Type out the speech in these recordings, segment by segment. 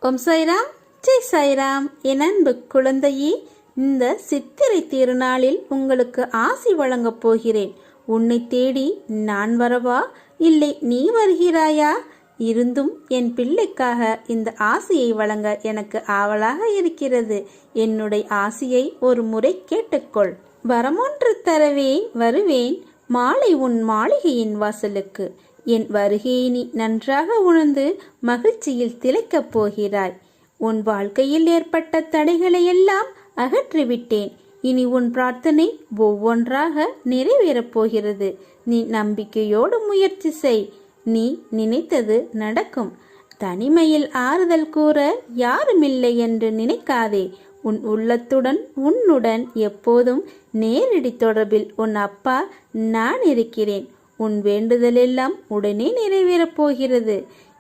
ஓம் சாய்ராம், ஜெய் சாய்ராம். என் அன்பு குழந்தையே, இந்த சித்திரை திருநாளில் உங்களுக்கு ஆசி வழங்கப் போகிறேன். உன்னை தேடி நான் வரவா, இல்லை நீ வருகிறாயா? இருந்தும் என் பிள்ளைக்காக இந்த ஆசியை வழங்க எனக்கு ஆவலாக இருக்கிறது. என்னுடைய ஆசியை ஒரு முறை கேட்டுக்கொள். வரமொன்று தரவே வருவேன், மாலை உன் மாளிகையின் வாசலுக்கு. என் வருகையை நீ நன்றாக உணர்ந்து மகிழ்ச்சியில் திளைக்கப் போகிறாய். உன் வாழ்க்கையில் ஏற்பட்ட தடைகளை எல்லாம் அகற்றிவிட்டேன். இனி உன் பிரார்த்தனை ஒவ்வொன்றாக நிறைவேறப் போகிறது. நீ நம்பிக்கையோடு முயற்சி செய். நீ நினைத்தது நடக்கும். தனிமையில் ஆறுதல் கூற யாருமில்லை என்று நினைக்காதே. உன் உள்ளத்துடன் உன்னுடன் எப்போதும் நேரடி தொடர்பில் உன் அப்பா நான் இருக்கிறேன். உன் வேண்டுதல் எல்லாம் உடனே நிறைவேறப் போகிறது.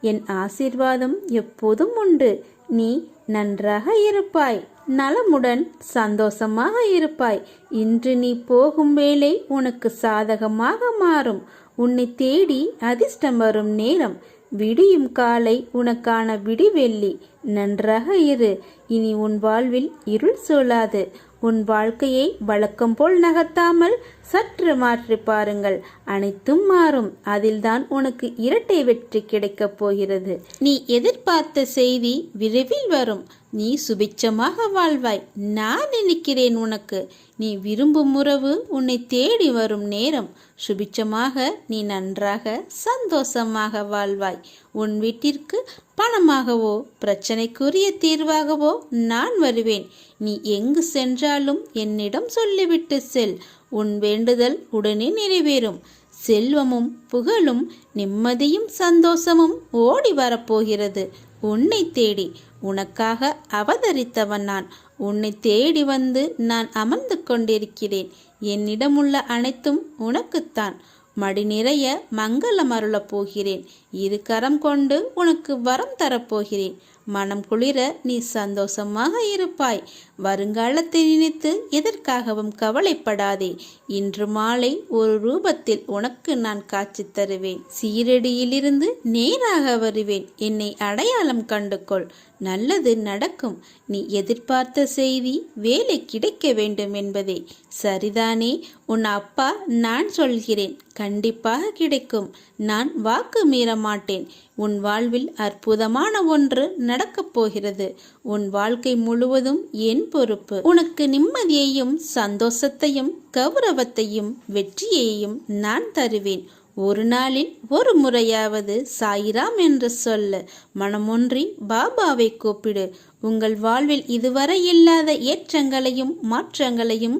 என் ஆசீர்வாதம் எப்போதும் உண்டு. நீ நன்றாக இருப்பாய், நலமுடன் சந்தோஷமாக இருப்பாய். இன்று நீ போகும் வேளை உனக்கு சாதகமாக மாறும். உன்னை தேடி அதிர்ஷ்டம் வரும் நேரம். விடியும் காலை உனக்கான விடிவெள்ளி. நன்றாக இரு. இனி உன் வாழ்வில் இருள் சூழாது. உன் வாழ்க்கையை வழக்கம் போல் நகர்த்தாமல் சற்று மாற்றி பாருங்கள். அனைத்தும் மாறும். அதில்தான் உனக்கு இரட்டை வெற்றி கிடைக்கப் போகிறது. நீ எதிர்பார்த்த செய்தி விரைவில் வரும். நீ சுபிட்சமாக வாழ்வாய். நான் நினைக்கிறேன் உனக்கு. நீ விரும்பும் உறவு உன்னை தேடி வரும் நேரம். சுபிட்சமாக நீ நன்றாக சந்தோஷமாக வாழ்வாய். உன் வீட்டிற்கு பணமாகவோ பிரச்சனைக்குரிய தீர்வாகவோ நான் வருவேன். நீ எங்கு சென்றாலும் என்னிடம் சொல்லிவிட்டு செல். உன் வேண்டுதல் உடனே நிறைவேறும். செல்வமும் புகழும் நிம்மதியும் சந்தோஷமும் ஓடி வரப்போகிறது. உன்னை தேடி உனக்காக அவதரித்தவன் நான். உன்னை தேடி வந்து நான் அமர்ந்து கொண்டிருக்கிறேன். என்னிடமுள்ள அனைத்தும் உனக்குத்தான். மடி நிறைய மங்களம் அருளப் போகிறேன். இரு கரம் கொண்டு உனக்கு வரம் தரப்போகிறேன். மனம் குளிர நீ சந்தோஷமாக இருப்பாய். வருங்காலத்தை நினைத்து எதற்காகவும் கவலைப்படாதே. இன்று மாலை ஒரு ரூபத்தில் உனக்கு நான் காட்சி தருவேன். சீரடியிலிருந்து நேராக வருவேன். என்னை அடையாளம் கண்டுகொள். நல்லது நடக்கும். நீ எதிர்பார்த்த செய்தி வேலை கிடைக்க வேண்டும் என்பதே சரிதானே? உன் அப்பா நான் சொல்கிறேன், கண்டிப்பாக கிடைக்கும். நான் வாக்கு மீற மாட்டேன். உன் வாழ்வில் அற்புதமான ஒன்று நடக்கப் போகிறது. உன் வாழ்க்கை முழுவதும் என் பொறுப்பு. உனக்கு நிம்மதியையும் சந்தோஷத்தையும் கௌரவத்தையும் வெற்றியையும் நான் தருவேன். ஒரு நாளில் ஒரு முறையாவது சாய்ராம் என்று சொல்ல. மனமொன்றி பாபாவை கூப்பிடு. உங்கள் வாழ்வில் இதுவரை இல்லாத ஏற்றங்களையும் மாற்றங்களையும்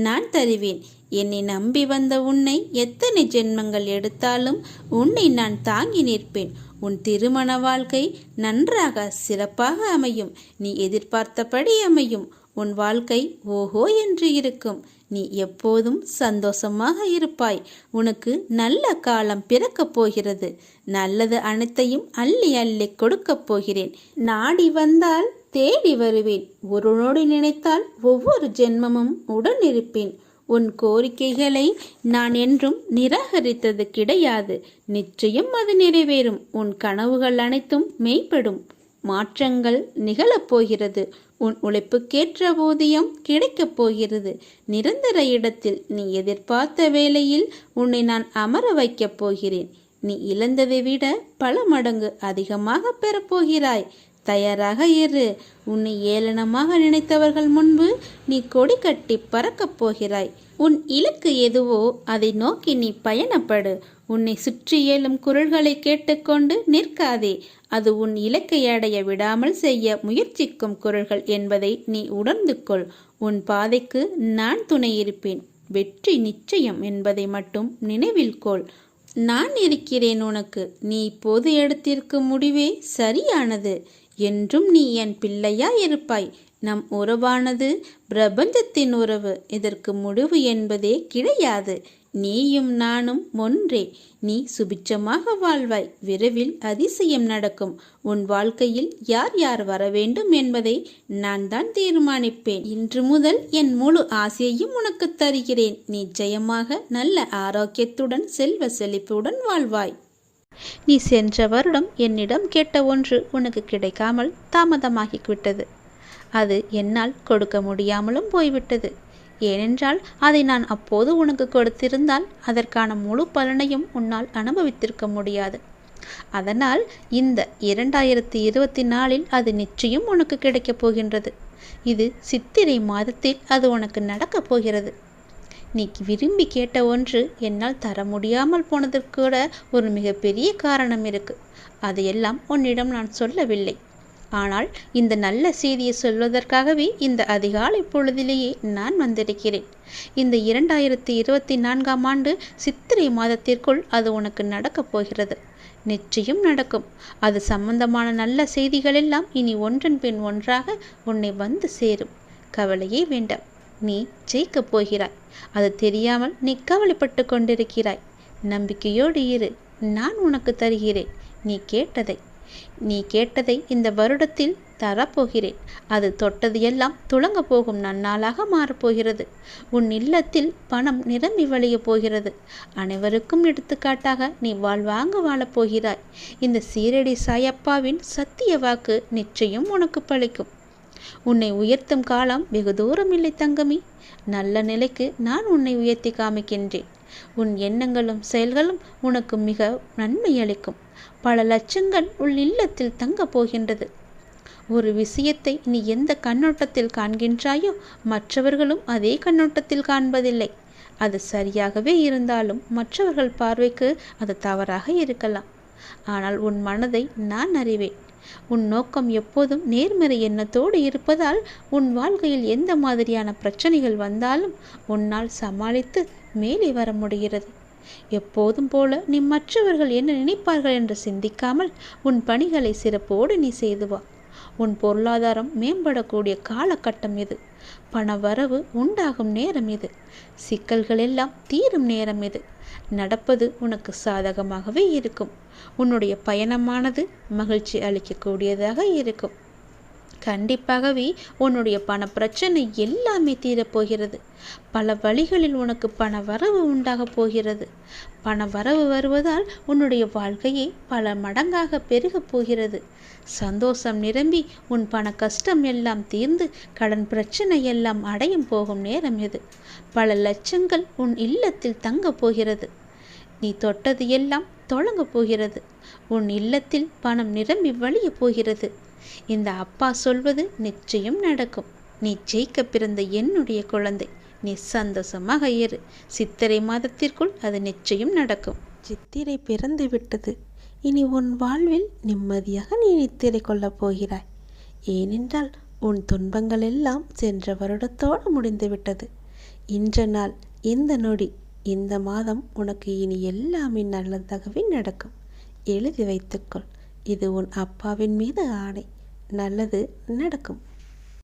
நான் தருவேன். என்னை நம்பி வந்த உன்னை எத்தனை ஜென்மங்கள் எடுத்தாலும் உன்னை நான் தாங்கி நிற்பேன். உன் திருமண வாழ்க்கை நன்றாக சிறப்பாக அமையும். நீ எதிர்பார்த்தபடி அமையும். உன் வாழ்க்கை ஓஹோ என்று இருக்கும். நீ எப்போதும் சந்தோஷமாக இருப்பாய். உனக்கு நல்ல காலம் பிறக்கப் போகிறது. நல்லது அனைத்தையும் அள்ளி அள்ளி கொடுக்கப் போகிறேன். நாடி வந்தால் தேடி வருவேன். ஒரு நொடி நினைத்தால் ஒவ்வொரு ஜென்மமும் உடன் இருப்பேன். உன் கோரிக்கைகளை நான் என்றும் நிராகரித்தது கிடையாது. நிச்சயம் அது நிறைவேறும். உன் கனவுகள் அனைத்தும் மெய்ப்படும். மாற்றங்கள் நிகழப்போகிறது. உன் உழைப்புக்கேற்ற ஊதியம் கிடைக்கப் போகிறது. நிரந்தர இடத்தில் நீ எதிர்பார்த்த வேளையில் உன்னை நான் அமர வைக்கப் போகிறேன். நீ இழந்ததை விட பல மடங்கு அதிகமாக பெறப்போகிறாய். தயாராக இரு. உன்னை ஏளனமாக நினைத்தவர்கள் முன்பு நீ கொடி கட்டி பறக்கப் போகிறாய். உன் இலக்கு எதுவோ அதை நோக்கி நீ பயணப்படு. உன்னை சுற்றி ஏழும் குரல்களை கேட்டுக்கொண்டு நிற்காதே. அது உன் இலக்கை அடைய விடாமல் செய்ய முயற்சிக்கும் குரல்கள் என்பதை நீ உணர்ந்து கொள். உன் பாதைக்கு நான் துணை இருப்பேன். வெற்றி நிச்சயம் என்பதை மட்டும் நினைவில் கொள். நான் இருக்கிறேன் உனக்கு. நீ இப்போது எடுத்திருக்கும் முடிவே சரியானது. என்றும் நீ என் பிள்ளையா இருப்பாய். நம் உறவானது பிரபஞ்சத்தின் உறவு. இதற்கு முடிவு என்பதே கிடையாது. நீயும் நானும் ஒன்றே. நீ சுபிட்சமாக வாழ்வாய். விரைவில் அதிசயம் நடக்கும். உன் வாழ்க்கையில் யார் யார் வர வேண்டும் என்பதை நான் தான் தீர்மானிப்பேன். இன்று முதல் என் முழு ஆசையையும் உனக்கு தருகிறேன். நீ ஜெயமாக நல்ல ஆரோக்கியத்துடன் செல்வ செழிப்புடன் வாழ்வாய். நீ சென்ற வருடம் என்னிடம் கேட்ட ஒன்று உனக்கு கிடைக்காமல் தாமதமாகிவிட்டது. அது என்னால் கொடுக்க முடியாமலும் போய்விட்டது. ஏனென்றால் அதை நான் அப்போது உனக்கு கொடுத்திருந்தால் அதற்கான முழு பலனையும் உன்னால் அனுபவித்திருக்க முடியாது. அதனால் இந்த 2024இல் அது நிச்சயம் உனக்கு கிடைக்கப் போகின்றது. இது சித்திரை மாதத்தில் அது உனக்கு நடக்கப் போகிறது. நீ விரும்பி கேட்ட ஒன்று என்னால் தர முடியாமல் போனதற்கு கூட ஒரு மிகப்பெரிய காரணம் இருக்கு. அதையெல்லாம் உன்னிடம் நான் சொல்லவில்லை. ஆனால் இந்த நல்ல செய்தியை சொல்வதற்காகவே இந்த அதிகாலை பொழுதிலேயே நான் வந்திருக்கிறேன். இந்த 2024ஆம் ஆண்டு சித்திரை மாதத்திற்குள் அது உனக்கு நடக்கப் போகிறது. நிச்சயம் நடக்கும். அது சம்பந்தமான நல்ல செய்திகள் எல்லாம் இனி ஒன்றன் பின் ஒன்றாக உன்னை வந்து சேரும். கவலையே வேண்டாம். நீ ஜெயிக்கப் போகிறாய். அது தெரியாமல் நீ கவலைப்பட்டு கொண்டிருக்கிறாய். நம்பிக்கையோடு இரு. நான் உனக்கு தருகிறேன் நீ கேட்டதை இந்த வருடத்தில் தரப்போகிறேன். அது தொட்டது எல்லாம் துளங்க போகும் நன்னாளாக மாறப்போகிறது. உன் இல்லத்தில் பணம் நிரம்பி வழியப் போகிறது. அனைவருக்கும் எடுத்துக்காட்டாக நீ வாழ்வாங்க வாழப்போகிறாய். இந்த சீரடி சாயப்பாவின் சத்திய வாக்கு நிச்சயம் உனக்கு பலிக்கும். உன்னை உயர்த்தும் காலம் வெகு தூரம் இல்லை தங்கமி. நல்ல நிலைக்கு நான் உன்னை உயர்த்தி காமிக்கின்றேன். உன் எண்ணங்களும் செயல்களும் உனக்கு மிக நன்மை அளிக்கும். பல லட்சங்கள் உள் இல்லத்தில் தங்கப் போகின்றது. ஒரு விஷயத்தை நீ எந்த கண்ணோட்டத்தில் காண்கின்றாயோ மற்றவர்களும் அதே கண்ணோட்டத்தில் காண்பதில்லை. அது சரியாகவே இருந்தாலும் மற்றவர்கள் பார்வைக்கு அது தவறாக இருக்கலாம். ஆனால் உன் மனதை நான் அறிவேன். உன் நோக்கம் எப்போதும் நேர்மறை எண்ணத்தோடு இருப்பதால் உன் வாழ்க்கையில் எந்த மாதிரியான பிரச்சனைகள் வந்தாலும் உன்னால் சமாளித்து மேலே வர முடிகிறது. எப்போதும் போல நீ மற்றவர்கள் என்ன நினைப்பார்கள் என்று சிந்திக்காமல் உன் பணிகளை சிறப்போடு நீ செய்து வா. உன் பொருளாதாரம் மேம்படக்கூடிய காலகட்டம் இது. பண வரவு உண்டாகும் நேரம் இது. சிக்கல்கள் எல்லாம் தீரும் நேரம் இது. நடப்பது உனக்கு சாதகமாகவே இருக்கும். உன்னுடைய பயணமானது மகிழ்ச்சி அளிக்கக்கூடியதாக இருக்கும். கண்டிப்பாகவே உன்னுடைய பண பிரச்சனை எல்லாமே தீரப்போகிறது. பல வழிகளில் உனக்கு பண வரவு உண்டாக போகிறது. பண வரவு வருவதால் உன்னுடைய வாழ்க்கையே பல மடங்காக பெருகப் போகிறது. சந்தோஷம் நிரம்பி உன் பண கஷ்டம் எல்லாம் தீர்ந்து கடன் பிரச்சனை எல்லாம் அடையும் போகும் நேரம் இது. பல லட்சங்கள் உன் இல்லத்தில் தங்கப் போகிறது. நீ தொட்டது எல்லாம் தொடங்கப் போகிறது. உன் இல்லத்தில் பணம் நிரம்பி வழிய போகிறது. இந்த அப்பா சொல்வது நிச்சயம் நடக்கும். நீ ஜெயிக்க பிறந்த என்னுடைய குழந்தை. நீ சந்தோஷமாக இரு. சித்திரை மாதத்திற்குள் அது நிச்சயம் நடக்கும். சித்திரை பிறந்து விட்டது. இனி உன் வாழ்வில் நிம்மதியாக நீ நித்திரை கொள்ளப் போகிறாய். ஏனென்றால் உன் துன்பங்கள் எல்லாம் சென்ற வருடத்தோடு முடிந்து விட்டது. இன்ற நாள், இந்த நொடி, இந்த மாதம் உனக்கு இனி எல்லாமே நல்லதாகவே நடக்கும். எழுதி வைத்துக்கொள். இது உன் அப்பாவின் மீது ஆணை. நல்லது நடக்கும்.